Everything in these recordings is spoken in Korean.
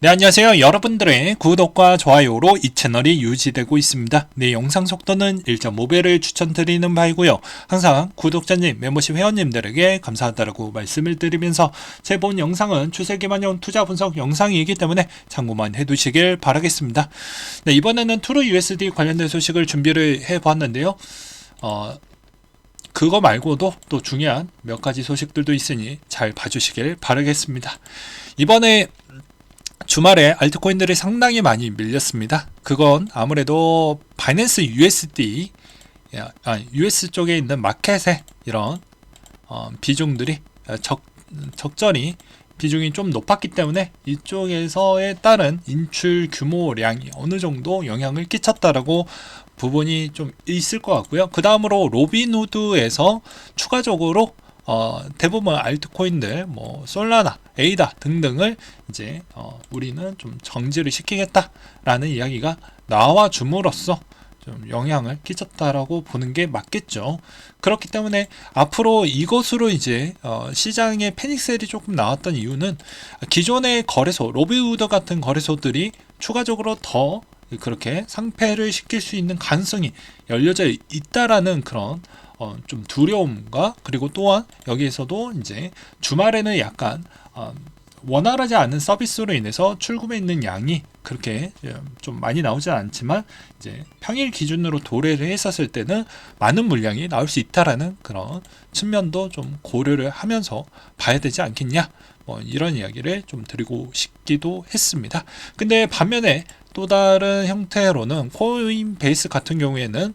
네, 안녕하세요. 여러분들의 구독과 좋아요로 이 채널이 유지되고 있습니다. 네, 영상 속도는 1.5배를 추천드리는 바이고요. 항상 구독자님, 멤버십 회원님들에게 감사하다고 말씀을 드리면서 제 본 영상은 추세기반용 투자 분석 영상이기 때문에 참고만 해두시길 바라겠습니다. 네, 이번에는 트루 USD 관련된 소식을 준비를 해보았는데요. 그거 말고도 또 중요한 몇 가지 소식들도 있으니 잘 봐주시길 바라겠습니다. 이번에 주말에 알트코인들이 상당히 많이 밀렸습니다. 그건 아무래도 바이낸스 USD, US 쪽에 있는 마켓에 이런 비중들이 적절히 비중이 좀 높았기 때문에 이쪽에서에 따른 인출 규모량이 어느 정도 영향을 끼쳤다라고 부분이 좀 있을 것 같고요. 그 다음으로 로빈후드에서 추가적으로 대부분 알트코인들, 솔라나, 에이다 등등을 이제 우리는 좀 정지를 시키겠다라는 이야기가 나와 줌으로써 좀 영향을 끼쳤다라고 보는 게 맞겠죠. 그렇기 때문에 앞으로 이것으로 이제 시장에 패닉셀이 조금 나왔던 이유는 기존의 거래소, 로빈후드 같은 거래소들이 추가적으로 더 그렇게 상패를 시킬 수 있는 가능성이 열려져 있다라는 그런 좀 두려움과, 그리고 또한 여기에서도 이제 주말에는 약간 원활하지 않은 서비스로 인해서 출금에 있는 양이 그렇게 좀 많이 나오지 않지만 이제 평일 기준으로 도래를 했었을 때는 많은 물량이 나올 수 있다라는 그런 측면도 좀 고려를 하면서 봐야 되지 않겠냐, 이런 이야기를 좀 드리고 싶기도 했습니다. 근데 반면에 또 다른 형태로는 코인베이스 같은 경우에는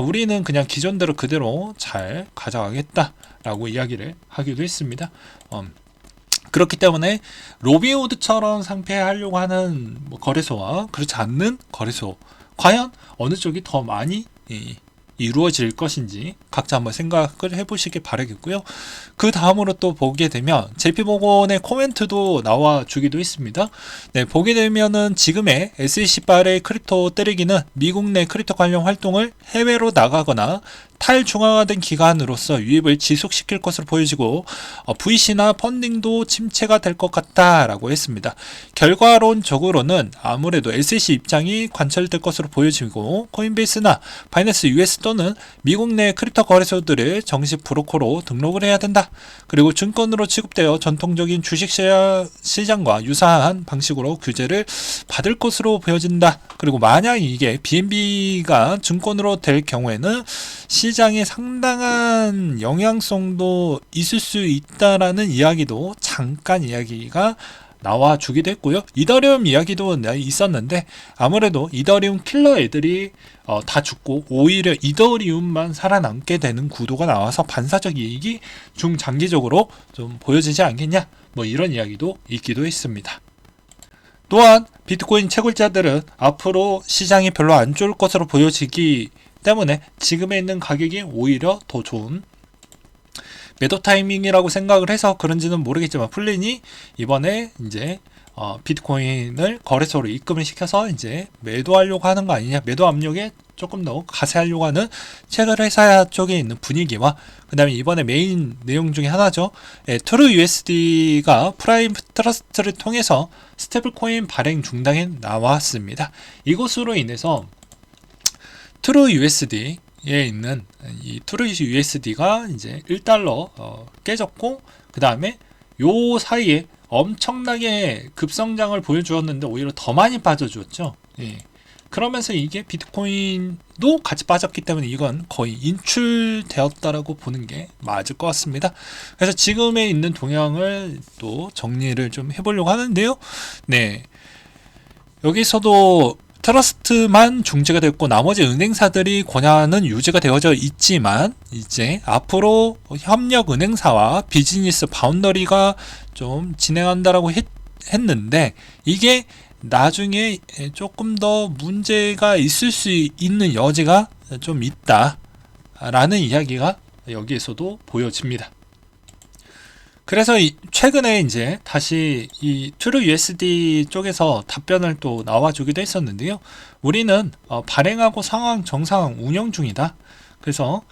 우리는 그냥 기존대로 그대로 잘 가져가겠다라고 이야기를 하기도 했습니다. 그렇기 때문에 로빈후드처럼 상패하려고 하는 거래소와 그렇지 않는 거래소, 과연 어느 쪽이 더 많이 이루어질 것인지 각자 한번 생각을 해보시길 바라겠고요. 그 다음으로 또 보게 되면 JP모건의 코멘트도 나와 주기도 했습니다. 네, 보게 되면은 지금의 SEC발의 크립토 때리기는 미국 내 크립토 관련 활동을 해외로 나가거나 탈중앙화된 기관으로서 유입을 지속시킬 것으로 보여지고 VC나 펀딩도 침체가 될 것 같다라고 했습니다. 결과론적으로는 아무래도 SEC 입장이 관철될 것으로 보여지고 코인베이스나 바이낸스 US 또는 미국 내 크립토 거래소들을 정식 브로커로 등록을 해야 된다. 그리고 증권으로 취급되어 전통적인 주식시장과 유사한 방식으로 규제를 받을 것으로 보여진다. 그리고 만약 이게 BNB가 증권으로 될 경우에는 시장에 상당한 영향성도 있을 수 있다라는 이야기도 잠깐 이야기가 나와 주기도 했고요. 이더리움 이야기도 있었는데 아무래도 이더리움 킬러 애들이 다 죽고 오히려 이더리움만 살아남게 되는 구도가 나와서 반사적 이익이 중장기적으로 좀 보여지지 않겠냐, 이런 이야기도 있기도 했습니다. 또한 비트코인 채굴자들은 앞으로 시장이 별로 안 좋을 것으로 보여지기 때문에 지금에 있는 가격이 오히려 더 좋은 매도 타이밍이라고 생각을 해서 그런지는 모르겠지만 플린이 이번에 이제 비트코인을 거래소로 입금을 시켜서 이제 매도하려고 하는 거 아니냐, 매도 압력에 조금 더 가세하려고 하는 채굴회사 쪽에 있는 분위기와, 그 다음에 이번에 메인 내용 중에 하나죠. 트루 USD가 프라임 트러스트를 통해서 스테이블코인 발행 중단에 나왔습니다. 이것으로 인해서 트루 USD에 있는 이 트루 USD가 이제 1달러 깨졌고, 그 다음에 요 사이에 엄청나게 급성장을 보여주었는데 오히려 더 많이 빠져주었죠. 그러면서 이게 비트코인도 같이 빠졌기 때문에 이건 거의 인출되었다라고 보는 게 맞을 것 같습니다. 그래서 지금에 있는 동향을 또 정리를 좀 해보려고 하는데요. 네, 여기서도 트러스트만 중지가 됐고 나머지 은행사들이 권한은 유지가 되어져 있지만 이제 앞으로 협력 은행사와 비즈니스 바운더리가 좀 진행한다라고 했는데 이게 나중에 조금 더 문제가 있을 수 있는 여지가 좀 있다라는 이야기가 여기에서도 보여집니다. 그래서 최근에 이제 다시 이 트루 USD 쪽에서 답변을 또 나와주기도 했었는데요. 우리는 발행하고 상황 정상 운영 중이다. 그래서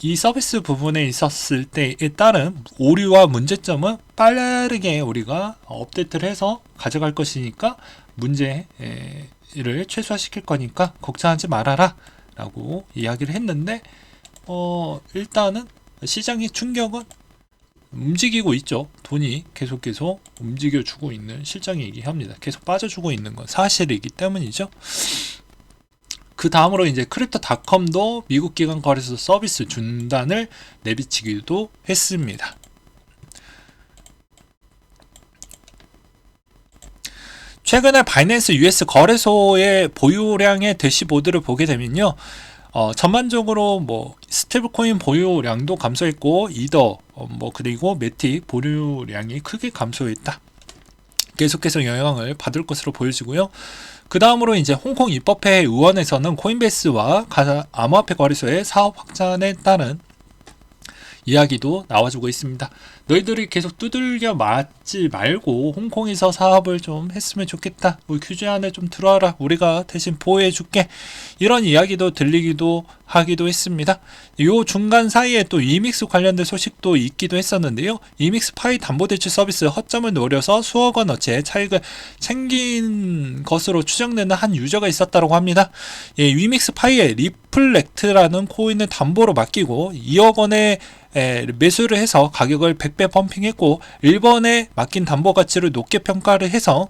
이 서비스 부분에 있었을 때에 따른 오류와 문제점은 빠르게 우리가 업데이트를 해서 가져갈 것이니까 문제를 최소화시킬 거니까 걱정하지 말아라 라고 이야기를 했는데, 일단은 시장의 충격은 움직이고 있죠. 돈이 계속 움직여주고 있는 실정이기 합니다. 계속 빠져주고 있는 건 사실이기 때문이죠. 그 다음으로 이제 크립토닷컴도 미국 기관 거래소 서비스 중단을 내비치기도 했습니다. 최근에 바이낸스 US 거래소의 보유량의 대시보드를 보게 되면요, 전반적으로 뭐 스테이블코인 보유량도 감소했고, 이더 그리고 매틱 보유량이 크게 감소했다. 계속해서 영향을 받을 것으로 보여지고요. 그 다음으로 이제 홍콩 입법회 의원에서는 코인베이스와 암호화폐 거래소의 사업 확장에 따른 이야기도 나와주고 있습니다. 너희들이 계속 두들겨 맞지 말고 홍콩에서 사업을 좀 했으면 좋겠다. 우리 규제 안에 좀 들어와라. 우리가 대신 보호해 줄게. 이런 이야기도 들리기도 하기도 했습니다. 요 중간 사이에 또 이믹스 관련된 소식도 있기도 했었는데요. 이믹스 파이 담보대출 서비스 허점을 노려서 수억 원어치의 차익을 챙긴 것으로 추정되는 한 유저가 있었다고 합니다. 이믹스 파이의 리플렉트라는 코인을 담보로 맡기고 2억 원의 매수를 해서 가격을 100배 펌핑했고, 1번에 맡긴 담보 가치를 높게 평가를 해서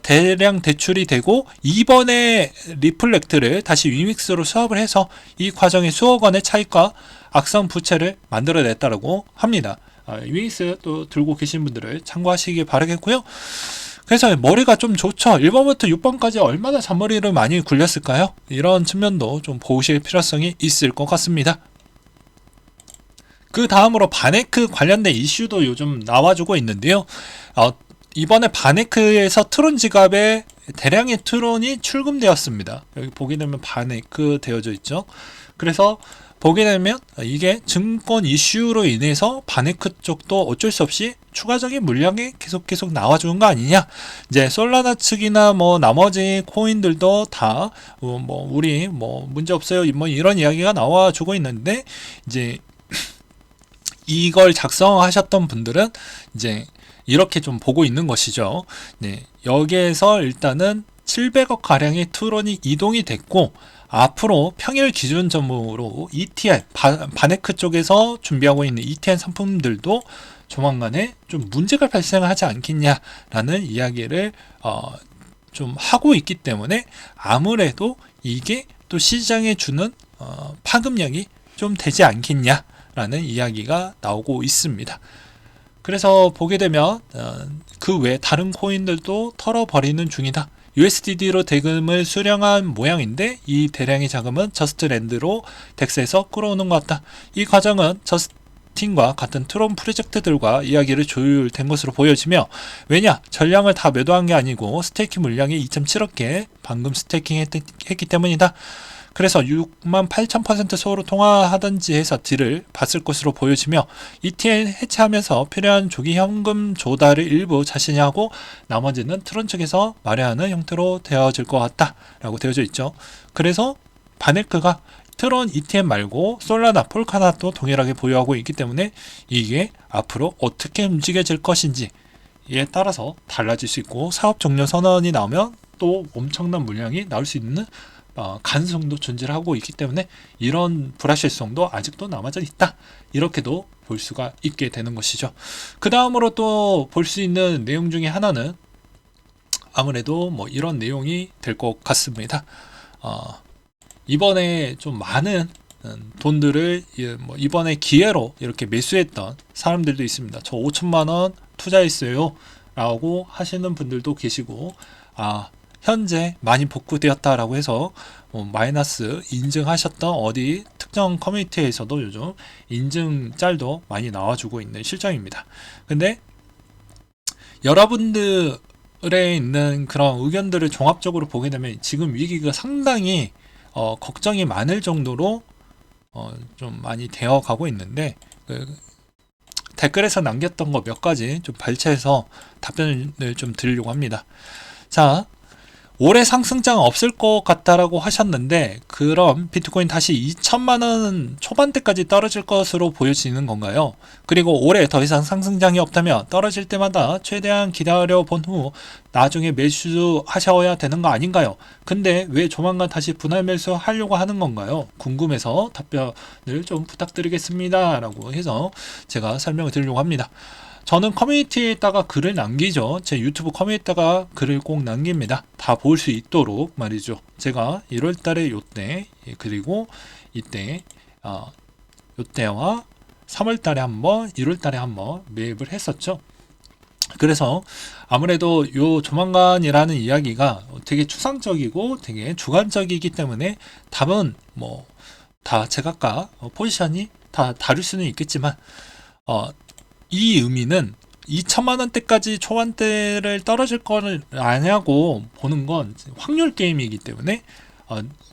대량 대출이 되고, 2번에 리플렉트를 다시 위믹스로 수합을 해서 이 과정에 수억 원의 차익과 악성 부채를 만들어냈다고 합니다. 위믹스 또 들고 계신 분들을 참고하시기 바라겠고요. 그래서 머리가 좀 좋죠. 1번부터 6번까지 얼마나 잔머리를 많이 굴렸을까요? 이런 측면도 좀 보실 필요성이 있을 것 같습니다. 그 다음으로 바네크 관련된 이슈도 요즘 나와주고 있는데요. 이번에 바네크에서 트론 지갑에 대량의 트론이 출금되었습니다. 여기 보게 되면 바네크 되어져 있죠. 그래서 보게 되면 이게 증권 이슈로 인해서 바네크 쪽도 어쩔 수 없이 추가적인 물량이 계속 나와주는 거 아니냐. 이제 솔라나 측이나 나머지 코인들도 다 우리 문제 없어요. 이런 이야기가 나와주고 있는데, 이제 이걸 작성하셨던 분들은 이제 이렇게 좀 보고 있는 것이죠. 네, 여기에서 일단은 700억 가량의 트론이 이동이 됐고, 앞으로 평일 기준점으로 ETN, 바네크 쪽에서 준비하고 있는 ETN 상품들도 조만간에 좀 문제가 발생하지 않겠냐라는 이야기를 좀 하고 있기 때문에, 아무래도 이게 또 시장에 주는 파급력이 좀 되지 않겠냐 라는 이야기가 나오고 있습니다. 그래서 보게 되면 그 외 다른 코인들도 털어버리는 중이다. USDT로 대금을 수령한 모양인데, 이 대량의 자금은 저스트랜드로 덱스에서 끌어오는 것 같다. 이 과정은 저스틴과 같은 트론 프로젝트들과 이야기를 조율된 것으로 보여지며, 왜냐? 전량을 다 매도한 게 아니고 스테이킹 물량이 2.7억 개 방금 스테이킹 했기 때문이다. 그래서 68,000% 서로 통화하든지 해서 딜을 봤을 것으로 보여지며, ETN 해체하면서 필요한 조기 현금 조달을 일부 자신이 하고 나머지는 트론 측에서 마련하는 형태로 되어질 것 같다 라고 되어져 있죠. 그래서 바네크가 트론 ETN 말고 솔라나, 폴카나도 동일하게 보유하고 있기 때문에 이게 앞으로 어떻게 움직여질 것인지에 따라서 달라질 수 있고, 사업 종료 선언이 나오면 또 엄청난 물량이 나올 수 있는 가능성도 존재를 하고 있기 때문에, 이런 불확실성도 아직도 남아져 있다, 이렇게도 볼 수가 있게 되는 것이죠. 그 다음으로 또 볼 수 있는 내용 중에 하나는 아무래도 이런 내용이 될 것 같습니다. 이번에 좀 많은 돈들을 이번에 기회로 이렇게 매수했던 사람들도 있습니다. 저 5천만원 투자했어요 라고 하시는 분들도 계시고, 현재 많이 복구되었다라고 해서 마이너스 인증하셨던 어디 특정 커뮤니티에서도 요즘 인증 짤도 많이 나와주고 있는 실정입니다. 근데 여러분들의 있는 그런 의견들을 종합적으로 보게 되면 지금 위기가 상당히 걱정이 많을 정도로 좀 많이 되어 가고 있는데, 댓글에서 남겼던 거 몇 가지 좀 발췌해서 답변을 좀 드리려고 합니다. 자, 올해 상승장 없을 것 같다라고 하셨는데, 그럼 비트코인 다시 2천만 원 초반대까지 떨어질 것으로 보여지는 건가요? 그리고 올해 더 이상 상승장이 없다면 떨어질 때마다 최대한 기다려 본 후 나중에 매수하셔야 되는 거 아닌가요? 근데 왜 조만간 다시 분할 매수 하려고 하는 건가요? 궁금해서 답변을 좀 부탁드리겠습니다 라고 해서 제가 설명을 드리려고 합니다. 저는 커뮤니티에다가 글을 남기죠. 제 유튜브 커뮤니티에다가 글을 꼭 남깁니다. 다 볼 수 있도록 말이죠. 제가 1월달에 요때, 그리고 이때 요때와 3월달에 한번, 1월달에 한번 매입을 했었죠. 그래서 아무래도 요 조만간이라는 이야기가 되게 추상적이고 되게 주관적이기 때문에 답은 뭐 다 제각각 포지션이 다 다를 수는 있겠지만, 이 의미는 2천만 원대까지 초반대를 떨어질 거를 아냐고 보는 건 확률 게임이기 때문에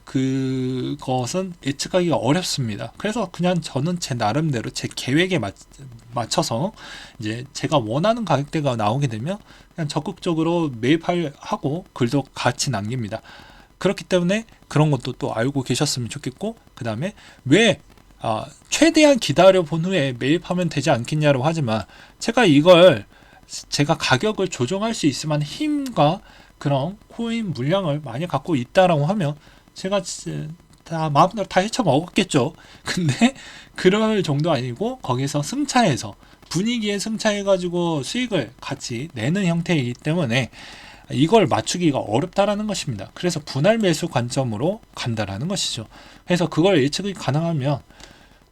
그것은 예측하기가 어렵습니다. 그래서 그냥 저는 제 나름대로 제 계획에 맞춰서 이제 제가 원하는 가격대가 나오게 되면 그냥 적극적으로 매입하고 글도 같이 남깁니다. 그렇기 때문에 그런 것도 또 알고 계셨으면 좋겠고, 그 다음에 왜 최대한 기다려 본 후에 매입하면 되지 않겠냐고 하지만, 제가 가격을 조정할 수 있을 만한 힘과 그런 코인 물량을 많이 갖고 있다라고 하면 제가 다 마음대로 다 헤쳐 먹었겠죠. 근데 그럴 정도 아니고 거기서 승차해서 분위기에 승차해가지고 수익을 같이 내는 형태이기 때문에 이걸 맞추기가 어렵다라는 것입니다. 그래서 분할 매수 관점으로 간다라는 것이죠. 그래서 그걸 예측이 가능하면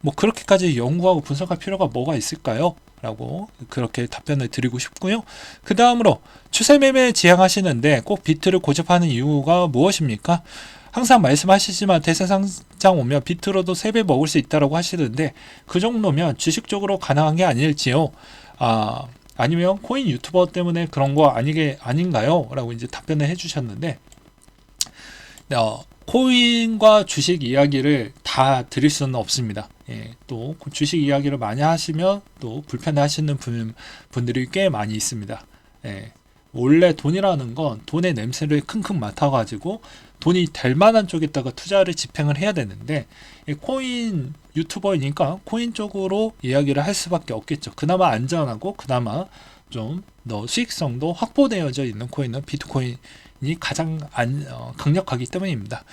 뭐 그렇게까지 연구하고 분석할 필요가 뭐가 있을까요? 라고 그렇게 답변을 드리고 싶고요. 그 다음으로 추세 매매 지향하시는데 꼭 비트를 고집하는 이유가 무엇입니까? 항상 말씀하시지만 대세 상장 오면 비트로도 3배 먹을 수 있다고 하시는데, 그 정도면 주식적으로 가능한 게 아닐지요? 아니면 코인 유튜버 때문에 그런 거 아닌가요? 라고 이제 답변을 해주셨는데, 코인과 주식 이야기를 다 드릴 수는 없습니다. 또 주식 이야기를 많이 하시면 또 불편해하시는 분들이 꽤 많이 있습니다. 원래 돈이라는 건 돈의 냄새를 킁킁 맡아가지고 돈이 될 만한 쪽에다가 투자를 집행을 해야 되는데, 코인 유튜버이니까 코인 쪽으로 이야기를 할 수밖에 없겠죠. 그나마 안전하고 그나마 좀 더 수익성도 확보되어져 있는 코인은 비트코인이 가장 강력하기 때문입니다.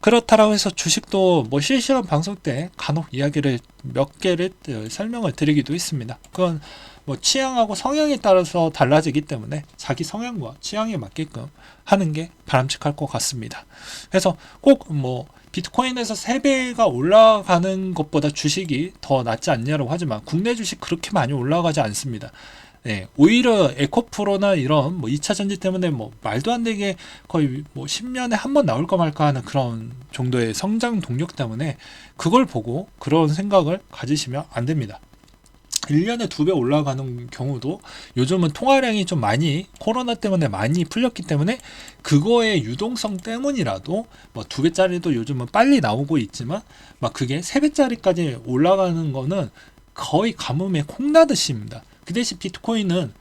그렇다라고 해서 주식도 뭐 실시간 방송 때 간혹 이야기를 몇 개를 설명을 드리기도 했습니다. 그건 뭐 취향하고 성향에 따라서 달라지기 때문에 자기 성향과 취향에 맞게끔 하는 게 바람직할 것 같습니다. 그래서 꼭 뭐 비트코인에서 3배가 올라가는 것보다 주식이 더 낫지 않냐고 하지만 국내 주식 그렇게 많이 올라가지 않습니다. 오히려 에코프로나 이런 뭐 2차 전지 때문에 뭐 말도 안 되게 거의 뭐 10년에 한 번 나올까 말까 하는 그런 정도의 성장 동력 때문에 그걸 보고 그런 생각을 가지시면 안 됩니다. 1년에 2배 올라가는 경우도 요즘은 통화량이 좀 많이 코로나 때문에 많이 풀렸기 때문에 그거의 유동성 때문이라도 뭐 2배짜리도 요즘은 빨리 나오고 있지만 막 그게 3배짜리까지 올라가는 거는 거의 가뭄에 콩나듯입니다. 그 대신 비트코인은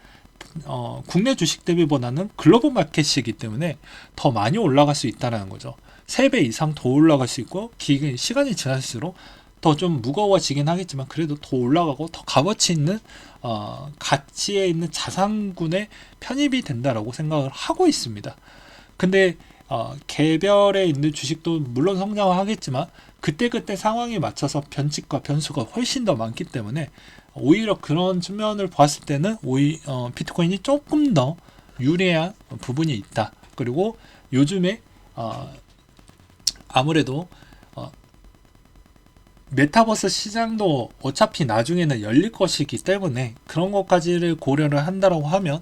국내 주식 대비보다는 글로벌 마켓이기 때문에 더 많이 올라갈 수 있다는 거죠. 3배 이상 더 올라갈 수 있고 시간이 지날수록 더 좀 무거워지긴 하겠지만 그래도 더 올라가고 더 값어치 있는 가치에 있는 자산군에 편입이 된다라고 생각을 하고 있습니다. 근데 개별에 있는 주식도 물론 성장을 하겠지만 그때그때 상황에 맞춰서 변칙과 변수가 훨씬 더 많기 때문에 오히려 그런 측면을 봤을 때는 비트코인이 조금 더 유리한 부분이 있다. 그리고 요즘에 아무래도 메타버스 시장도 어차피 나중에는 열릴 것이기 때문에 그런 것까지를 고려를 한다고 하면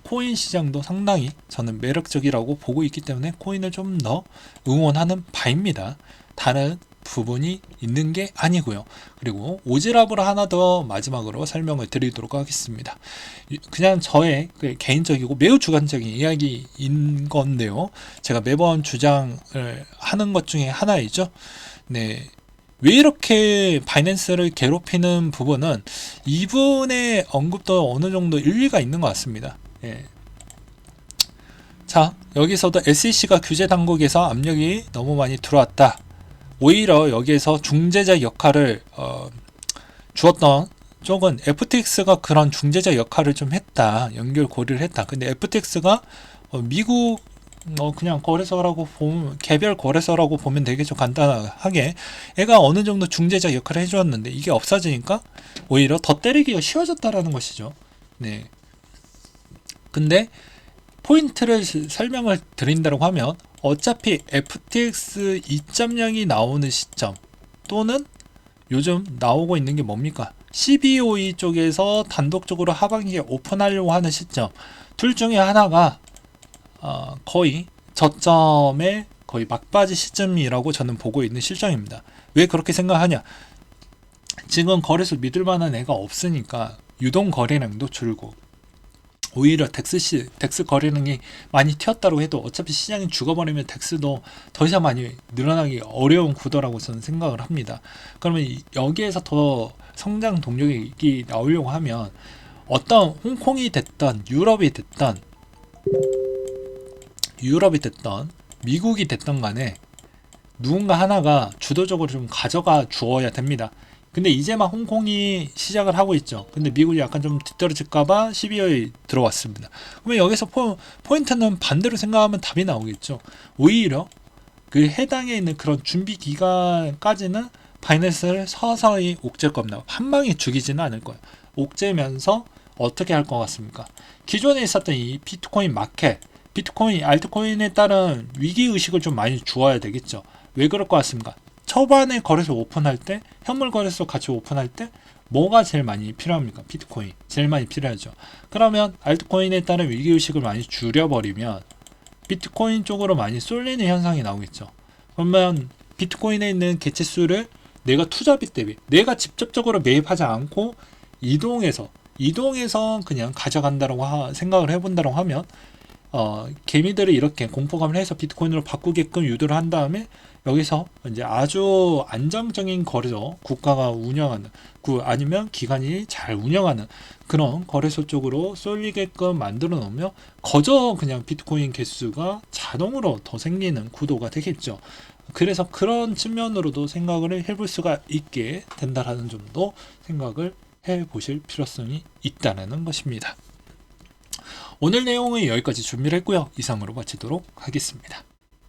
코인 시장도 상당히 저는 매력적이라고 보고 있기 때문에 코인을 좀 더 응원하는 바입니다. 다른 부분이 있는 게 아니고요. 그리고 오지랖으로 하나 더 마지막으로 설명을 드리도록 하겠습니다. 그냥 저의 개인적이고 매우 주관적인 이야기인 건데요. 제가 매번 주장을 하는 것 중에 하나이죠. 네. 왜 이렇게 바이낸스를 괴롭히는 부분은 이분의 언급도 어느 정도 일리가 있는 것 같습니다. 자, 여기서도 SEC가 규제 당국에서 압력이 너무 많이 들어왔다. 오히려 여기에서 중재자 역할을 주었던 쪽은 FTX가 그런 중재자 역할을 좀 했다. 연결 고리를 했다. 근데 FTX가 미국 그냥 거래소라고 보면, 개별 거래소라고 보면 되겠죠. 간단하게 얘가 어느 정도 중재자 역할을 해주었는데 이게 없어지니까 오히려 더 때리기가 쉬워졌다라는 것이죠. 네. 근데 포인트를 설명을 드린다고 하면 어차피 FTX 2.0이 나오는 시점 또는 요즘 나오고 있는 게 뭡니까? CBOE 쪽에서 단독적으로 하반기에 오픈하려고 하는 시점, 둘 중에 하나가 거의 저점의 거의 막바지 시점이라고 저는 보고 있는 실정입니다. 왜 그렇게 생각하냐? 지금 거래소 믿을 만한 애가 없으니까 유동 거래량도 줄고, 오히려 덱스 거래량이 많이 튀었다고 해도 어차피 시장이 죽어버리면 덱스도 더 이상 많이 늘어나기 어려운 구도라고 저는 생각을 합니다. 그러면 여기에서 더 성장 동력이 나오려고 하면 어떤 홍콩이 됐던 유럽이 됐던 미국이 됐던 간에 누군가 하나가 주도적으로 좀 가져가 주어야 됩니다. 근데 이제 막 홍콩이 시작을 하고 있죠. 근데 미국이 약간 좀 뒤떨어질까봐 12월에 들어왔습니다. 그러면 여기서 포인트는 반대로 생각하면 답이 나오겠죠. 오히려 그 해당에 있는 그런 준비 기간까지는 바이낸스를 서서히 옥죄일 겁니다. 한 방에 죽이지는 않을 거예요. 옥죄면서 어떻게 할 것 같습니까? 기존에 있었던 이 비트코인 마켓, 비트코인, 알트코인에 따른 위기의식을 좀 많이 주어야 되겠죠. 왜 그럴 것 같습니까? 초반에 거래소 오픈할 때, 현물 거래소 같이 오픈할 때 뭐가 제일 많이 필요합니까? 비트코인 제일 많이 필요하죠. 그러면 알트코인에 따른 위기의식을 많이 줄여버리면 비트코인 쪽으로 많이 쏠리는 현상이 나오겠죠. 그러면 비트코인에 있는 개체수를 내가 투자비 대비, 내가 직접적으로 매입하지 않고 이동해서 그냥 가져간다고 생각을 해본다고 하면 개미들을 이렇게 공포감을 해서 비트코인으로 바꾸게끔 유도를 한 다음에 여기서 이제 아주 안정적인 거래소, 국가가 운영하는 아니면 기관이 잘 운영하는 그런 거래소 쪽으로 쏠리게끔 만들어 놓으면 거저 그냥 비트코인 개수가 자동으로 더 생기는 구도가 되겠죠. 그래서 그런 측면으로도 생각을 해볼 수가 있게 된다라는 점도 생각을 해보실 필요성이 있다는 것입니다. 오늘 내용은 여기까지 준비를 했고요. 이상으로 마치도록 하겠습니다.